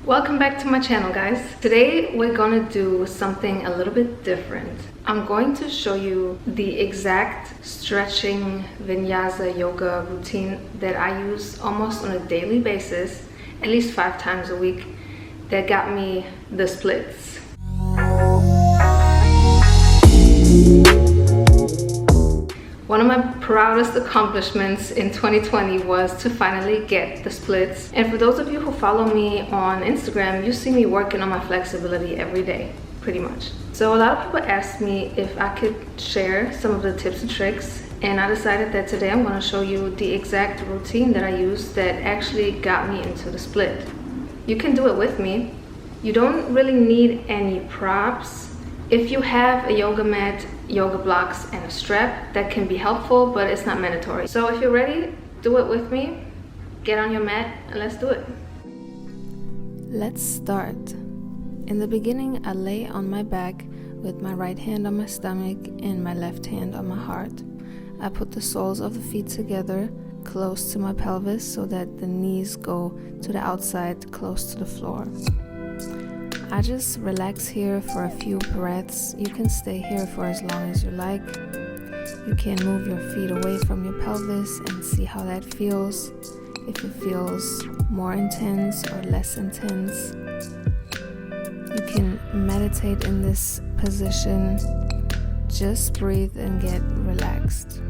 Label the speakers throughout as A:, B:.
A: Welcome back to my channel, guys. Today we're gonna do something a little bit different. I'm going to show you the exact stretching vinyasa yoga routine that I use almost on a daily basis, at least 5 times a week, that got me the splits. One of my proudest accomplishments in 2020 was to finally get the splits. And for those of you who follow me on Instagram, you see me working on my flexibility every day, pretty much. So a lot of people asked me if I could share some of the tips and tricks, and I decided that today I'm gonna show you the exact routine that I use that actually got me into the split. You can do it with me. You don't really need any props. If you have a yoga mat, yoga blocks, and a strap, that can be helpful, but it's not mandatory. So if you're ready, do it with me. Get on your mat and let's do it. Let's start. In the beginning, I lay on my back with my right hand on my stomach and my left hand on my heart. I put the soles of the feet together close to my pelvis so that the knees go to the outside close to the floor. I just relax here for a few breaths. You can stay here for as long as you like. You can move your feet away from your pelvis and see how that feels. If it feels more intense or less intense. You can meditate in this position. Just breathe and get relaxed.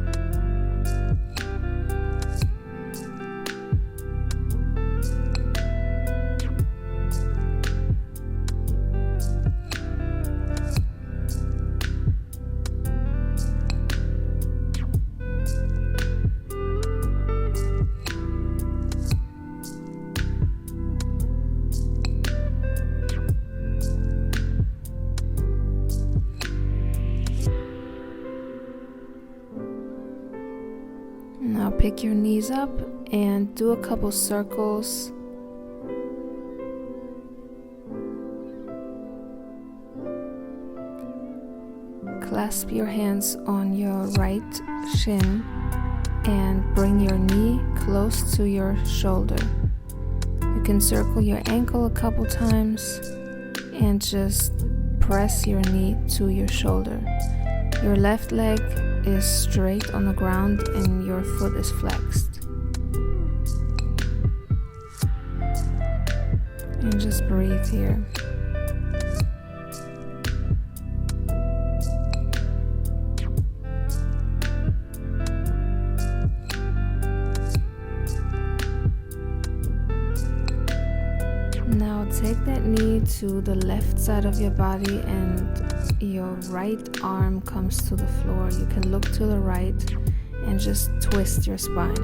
A: Now pick your knees up and do a couple circles. Clasp your hands on your right shin and bring your knee close to your shoulder. You can circle your ankle a couple times and just press your knee to your shoulder. Your left leg is straight on the ground and your foot is flexed. And just breathe here. Now take that knee to the left side of your body and your right arm comes to the floor. You can look to the right and just twist your spine.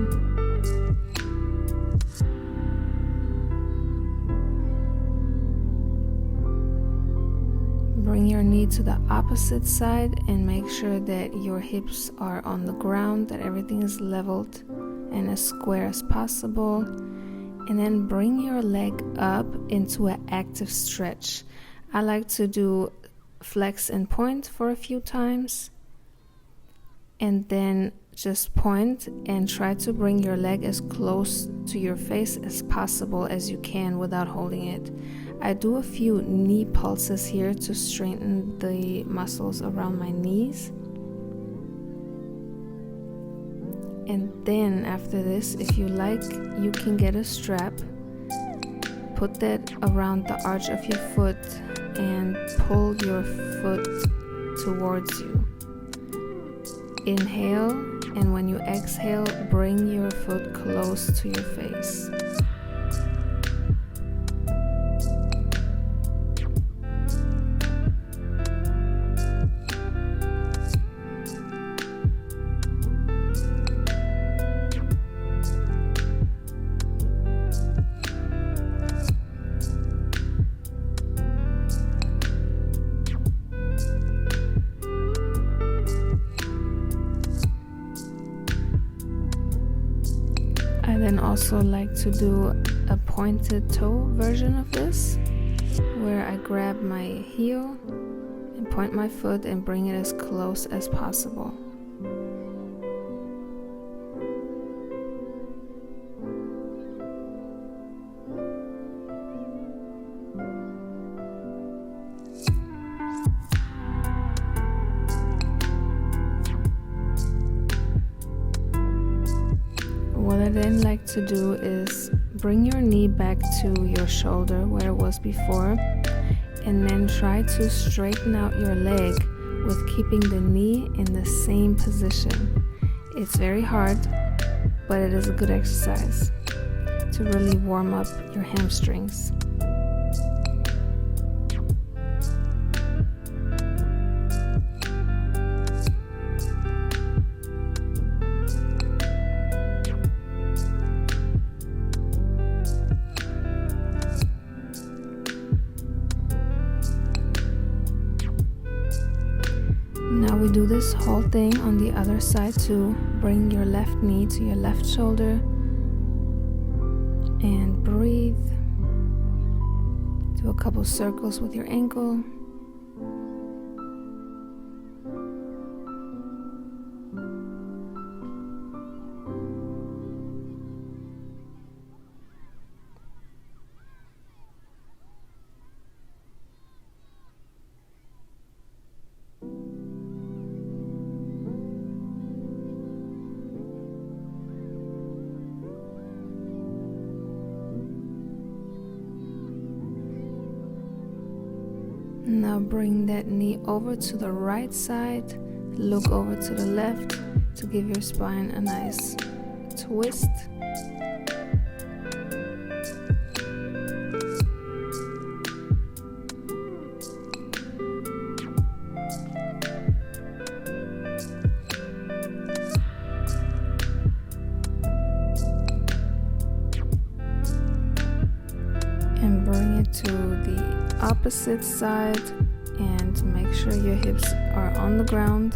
A: Bring your knee to the opposite side and make sure that your hips are on the ground, that everything is leveled and as square as possible. And then bring your leg up into an active stretch. I like to do flex and point for a few times, and then just point and try to bring your leg as close to your face as possible as you can without holding it. I do a few knee pulses here to strengthen the muscles around my knees. And then after this, if you like, you can get a strap, put that around the arch of your foot and pull your foot towards you. Inhale, and when you exhale, bring your foot close to your face. I then also like to do a pointed toe version of this, where I grab my heel and point my foot and bring it as close as possible. I like to do is bring your knee back to your shoulder where it was before, and then try to straighten out your leg with keeping the knee in the same position. It's very hard, but it is a good exercise to really warm up your hamstrings. Now we do this whole thing on the other side too. Bring your left knee to your left shoulder and breathe. Do a couple circles with your ankle. Now bring that knee over to the right side, look over to the left to give your spine a nice twist. And bring it to the opposite side and make sure your hips are on the ground.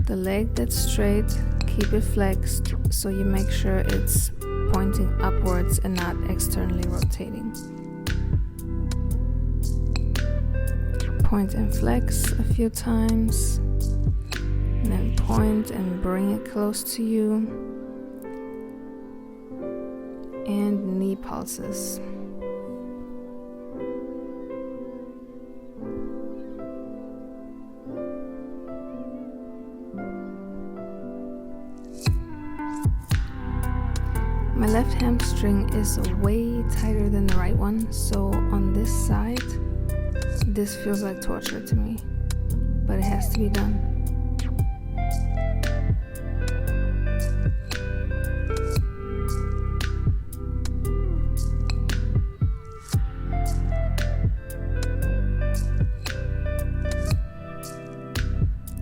A: The leg that's straight, keep it flexed so you make sure it's pointing upwards and not externally rotating. Point and flex a few times, and then point and bring it close to you. And knee pulses. My left hamstring is way tighter than the right one, so on this side, this feels like torture to me, but it has to be done.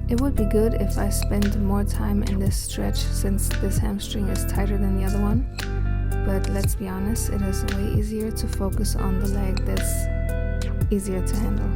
A: It would be good if I spend more time in this stretch since this hamstring is tighter than the other one, but let's be honest, it is way easier to focus on the leg that's easier to handle.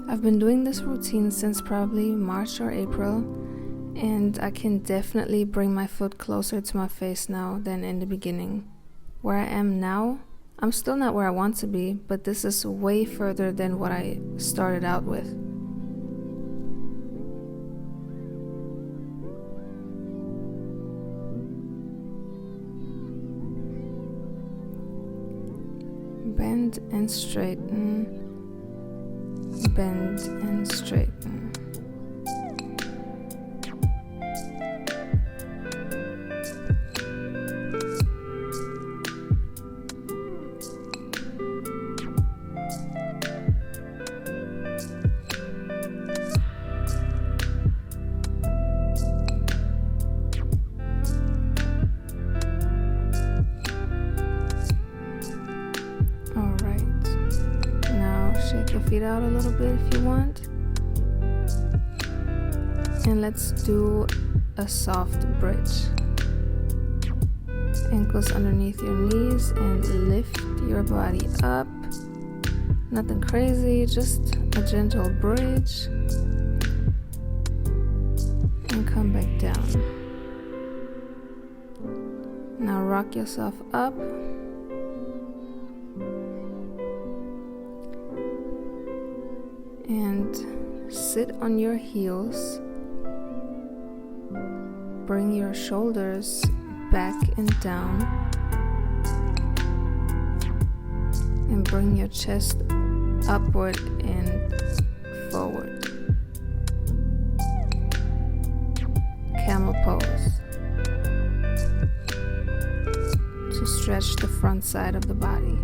A: I've been doing this routine since probably March or April, and I can definitely bring my foot closer to my face now than in the beginning. Where I am now, I'm still not where I want to be, but this is way further than what I started out with. Bend and straighten. Bend and straighten. Shake your feet out a little bit if you want. And let's do a soft bridge. Ankles underneath your knees and lift your body up. Nothing crazy, just a gentle bridge. And come back down. Now rock yourself up. And sit on your heels. Bring your shoulders back and down. And bring your chest upward and forward. Camel pose. To stretch the front side of the body.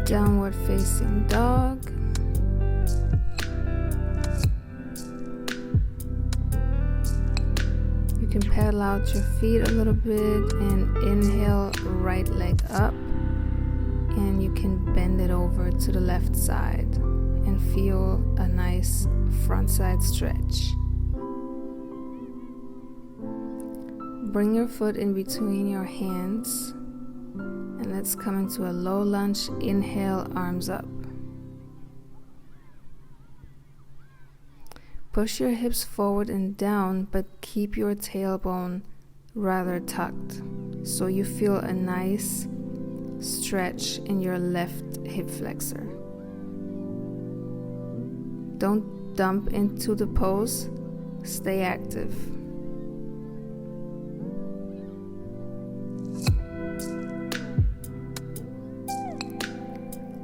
A: Downward facing dog. You can pedal out your feet a little bit and inhale right leg up, and you can bend it over to the left side and feel a nice front side stretch. Bring your foot in between your hands. And let's come into a low lunge. Inhale, arms up. Push your hips forward and down, but keep your tailbone rather tucked, so you feel a nice stretch in your left hip flexor. Don't dump into the pose. Stay active.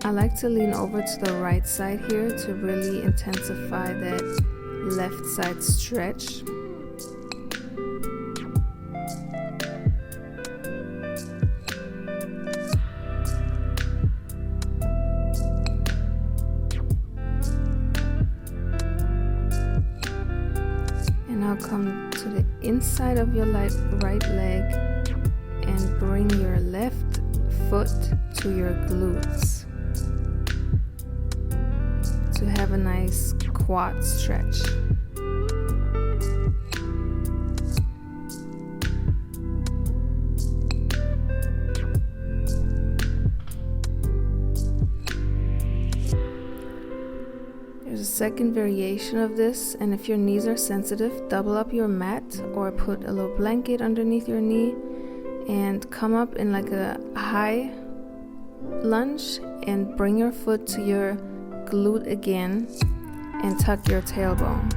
A: I like to lean over to the right side here to really intensify that left side stretch. And now come to the inside of your right leg and bring your left foot to your glutes to have a nice quad stretch. There's a second variation of this, and if your knees are sensitive, double up your mat or put a little blanket underneath your knee and come up in like a high lunge and bring your foot to your glute again and tuck your tailbone.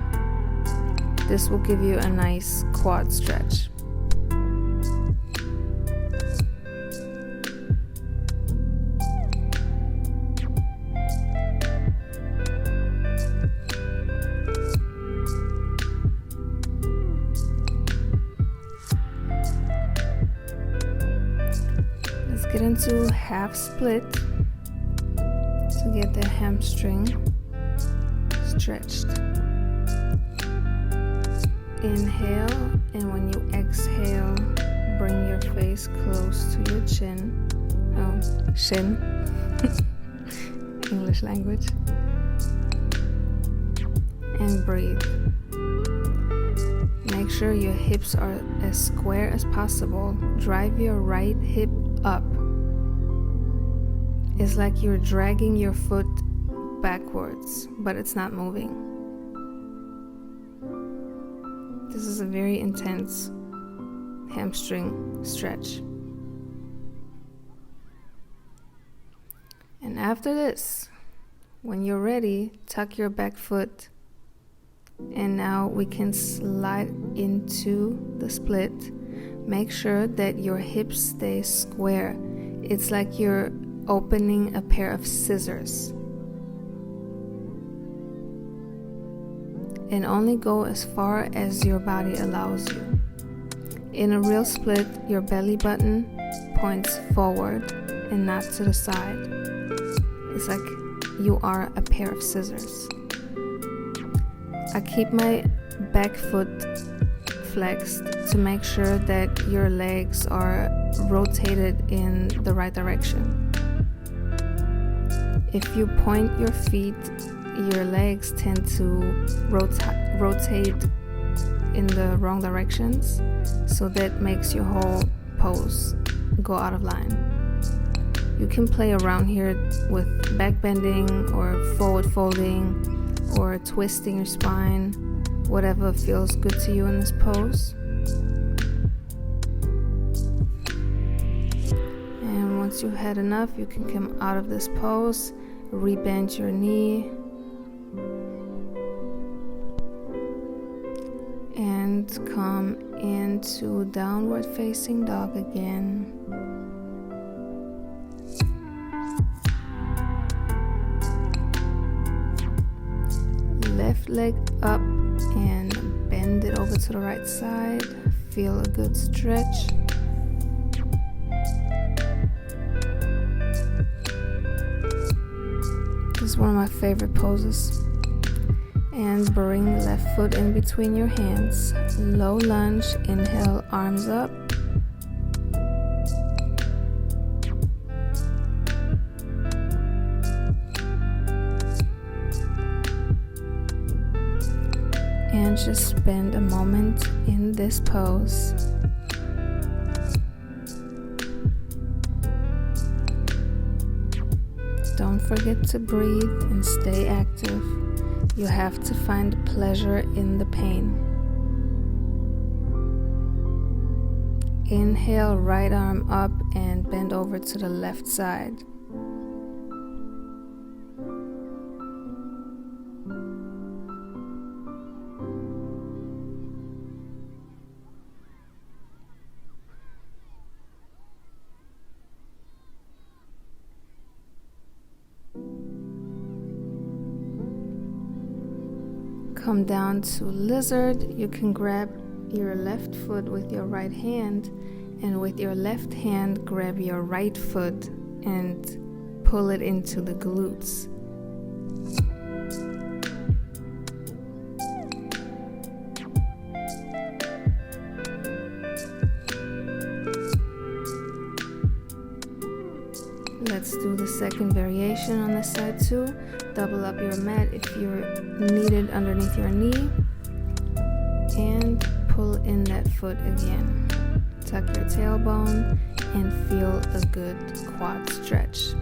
A: This will give you a nice quad stretch. Let's get into half split. To get the hamstring stretched. Inhale, and when you exhale, bring your face close to your chin. Shin. English language. And breathe. Make sure your hips are as square as possible. Drive your right hip up. It's like you're dragging your foot backwards, but it's not moving. This is a very intense hamstring stretch. And after this, when you're ready, tuck your back foot. And now we can slide into the split. Make sure that your hips stay square. It's like you're opening a pair of scissors. And only go as far as your body allows you. In a real split, your belly button points forward and not to the side. It's like you are a pair of scissors. I keep my back foot flexed to make sure that your legs are rotated in the right direction. If you point your feet, your legs tend to rotate in the wrong directions, so that makes your whole pose go out of line. You can play around here with back bending or forward folding or twisting your spine, whatever feels good to you in this pose. And once you've had enough, you can come out of this pose, rebend your knee, and come into downward facing dog again. Left leg up and bend it over to the right side. Feel a good stretch. This is one of my favorite poses. And bring the left foot in between your hands. Low lunge, inhale, arms up. And just spend a moment in this pose. Don't forget to breathe and stay active. You have to find pleasure in the pain. Inhale, right arm up and bend over to the left side. Come down to lizard. You can grab your left foot with your right hand, and with your left hand grab your right foot and pull it into the glutes. Let's do the second variation on this side too. Double up your mat if you're needed underneath your knee, and pull in that foot again. Tuck your tailbone and feel a good quad stretch.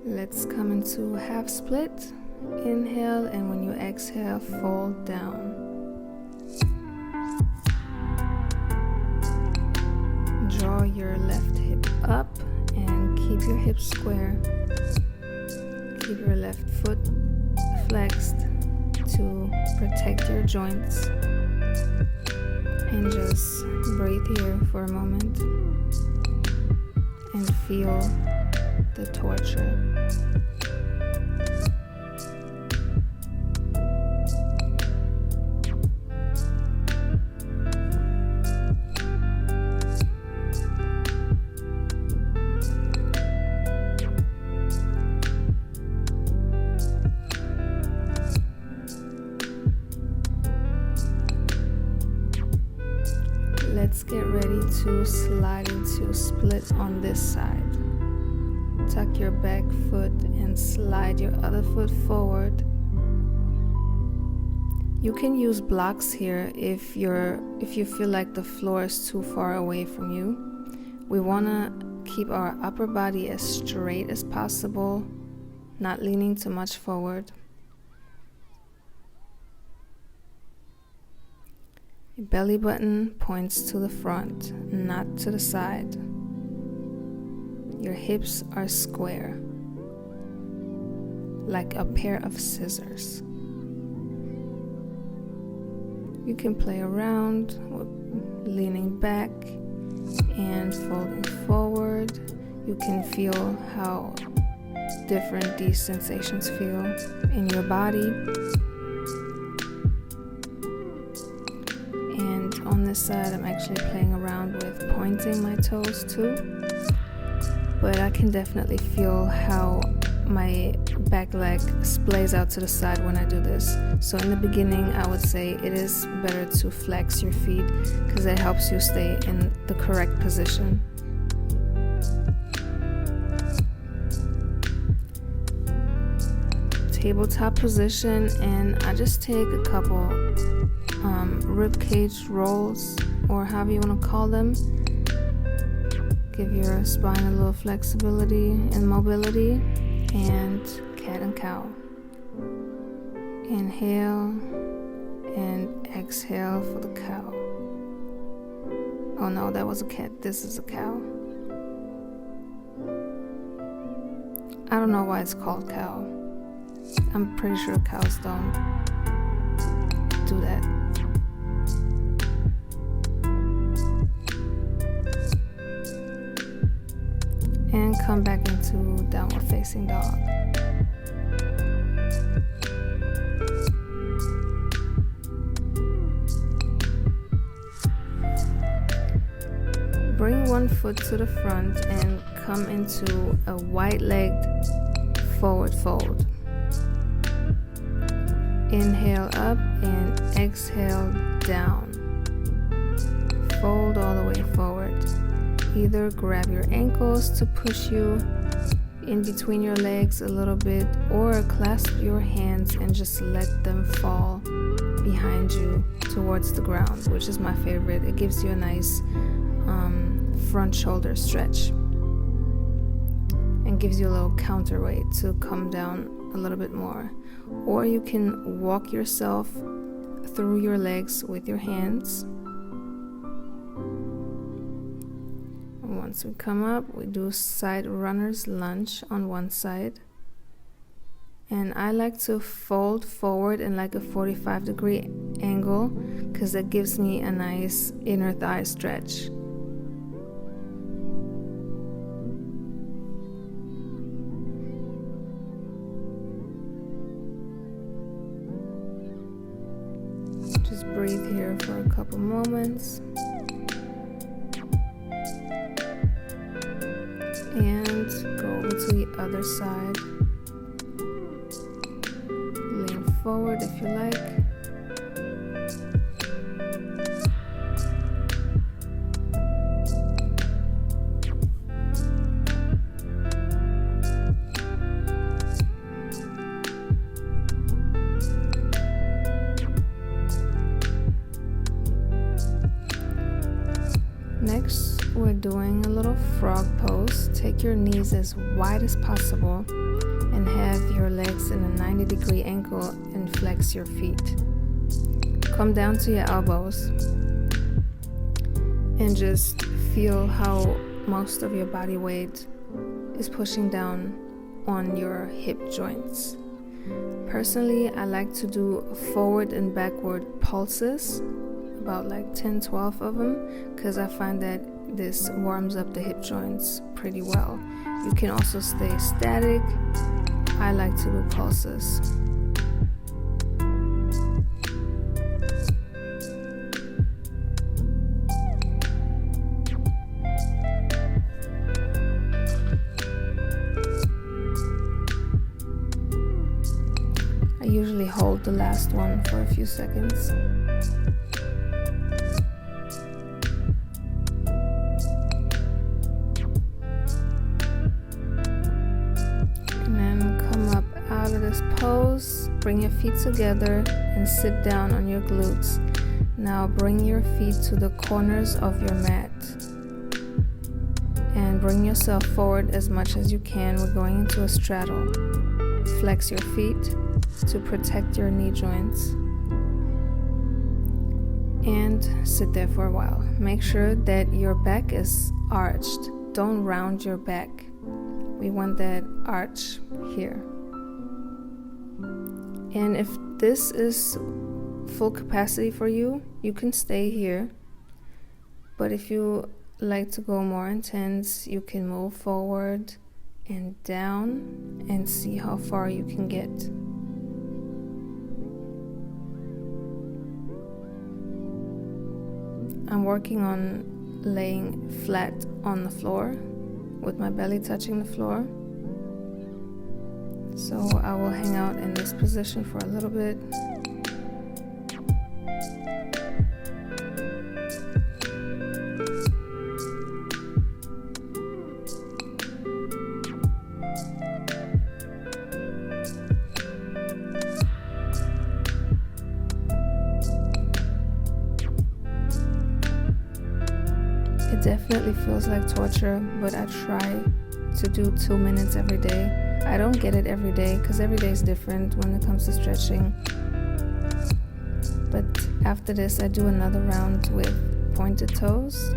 A: Let's come into half split. Inhale, and when you exhale, fold down. Draw your left hip up and keep your hips square. Keep your left foot flexed to protect your joints. And just breathe here for a moment and feel the torture. Let's get ready to slide into split on this side. Tuck your back foot and slide your other foot forward. You can use blocks here if you feel like the floor is too far away from you. We want to keep our upper body as straight as possible, not leaning too much forward. Your belly button points to the front, not to the side. Your hips are square, like a pair of scissors. You can play around with leaning back and folding forward. You can feel how different these sensations feel in your body. On this side, I'm actually playing around with pointing my toes too, but I can definitely feel how my back leg splays out to the side when I do this. So in the beginning, I would say it is better to flex your feet because it helps you stay in the correct position. Tabletop position, and I just take a couple rib cage rolls, or however you want to call them. Give your spine a little flexibility and mobility. And cat and cow. Inhale and exhale for the cow. Oh no, that was a cat. This is a cow. I don't know why it's called cow. I'm pretty sure cows don't do that. And come back into downward facing dog. Bring one foot to the front and come into a wide-legged forward fold. Inhale up and exhale down. Fold all the way forward. Either grab your ankles to push you in between your legs a little bit, or clasp your hands and just let them fall behind you towards the ground, which is my favorite. It gives you a nice front shoulder stretch and gives you a little counterweight to come down a little bit more. Or you can walk yourself through your legs with your hands. Once we come up, we do side runner's lunge on one side. And I like to fold forward in like a 45-degree angle because that gives me a nice inner thigh stretch. Just breathe here for a couple moments. And go over to the other side. Lean forward if you like. Next, we're doing a little frog pose. Take your knees as wide as possible and have your legs in a 90-degree angle and flex your feet. Come down to your elbows and just feel how most of your body weight is pushing down on your hip joints. Personally, I like to do forward and backward pulses, about like 10-12 of them, because I find that this warms up the hip joints pretty well. You can also stay static. I like to do pulses. I usually hold the last one for a few seconds. Pose, bring your feet together and sit down on your glutes. Now bring your feet to the corners of your mat and bring yourself forward as much as you can. We're going into a straddle. Flex your feet to protect your knee joints and sit there for a while. Make sure that your back is arched. Don't round your back. We want that arch here. And if this is full capacity for you, you can stay here. But if you like to go more intense, you can move forward and down and see how far you can get. I'm working on laying flat on the floor with my belly touching the floor. So I will hang out in this position for a little bit. It definitely feels like torture, but I try to do 2 minutes every day. I don't get it every day because every day is different when it comes to stretching. But after this, I do another round with pointed toes,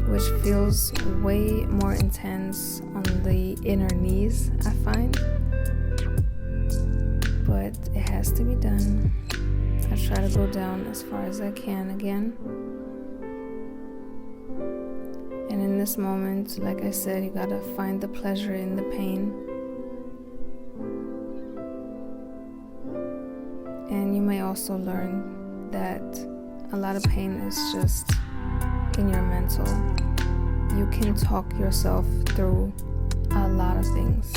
A: which feels way more intense on the inner knees, I find. But it has to be done. I try to go down as far as I can again. And in this moment, like I said, you gotta find the pleasure in the pain. And you may also learn that a lot of pain is just in your mental. You can talk yourself through a lot of things.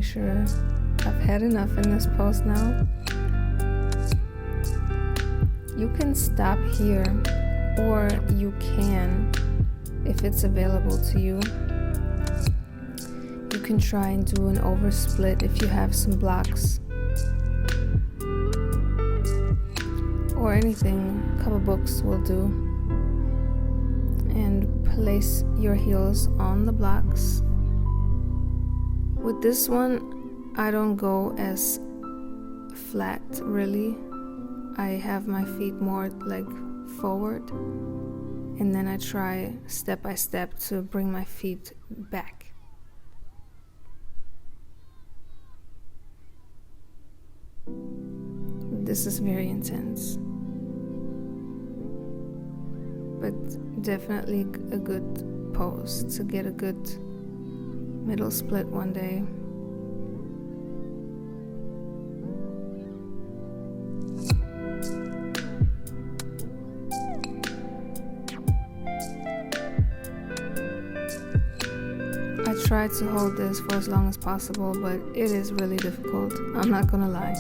A: Sure, I've had enough in this pose now. You can stop here, or you can, if it's available to you, you can try and do an oversplit if you have some blocks or anything. A couple books will do. And place your heels on the blocks. With this one, I don't go as flat really. I have my feet more like forward, and then I try step by step to bring my feet back. This is very intense, but definitely a good pose to get a good middle split one day. I try to hold this for as long as possible, but it is really difficult. I'm not gonna lie.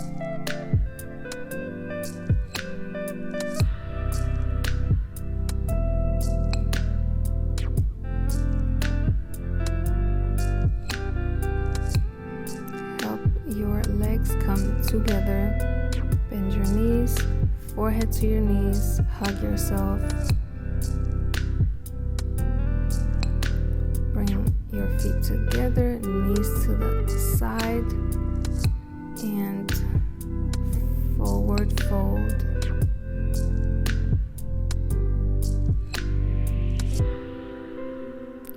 A: Your legs come together, bend your knees, forehead to your knees, hug yourself. Bring your feet together, knees to the side, and forward fold.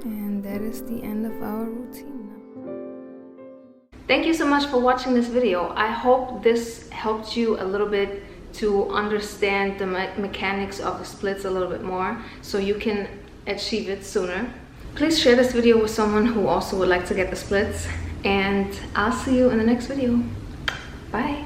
A: And that is the end of our routine. Thank you so much for watching this video. I hope this helped you a little bit to understand the mechanics of the splits a little bit more so you can achieve it sooner. Please share this video with someone who also would like to get the splits, and I'll see you in the next video. Bye.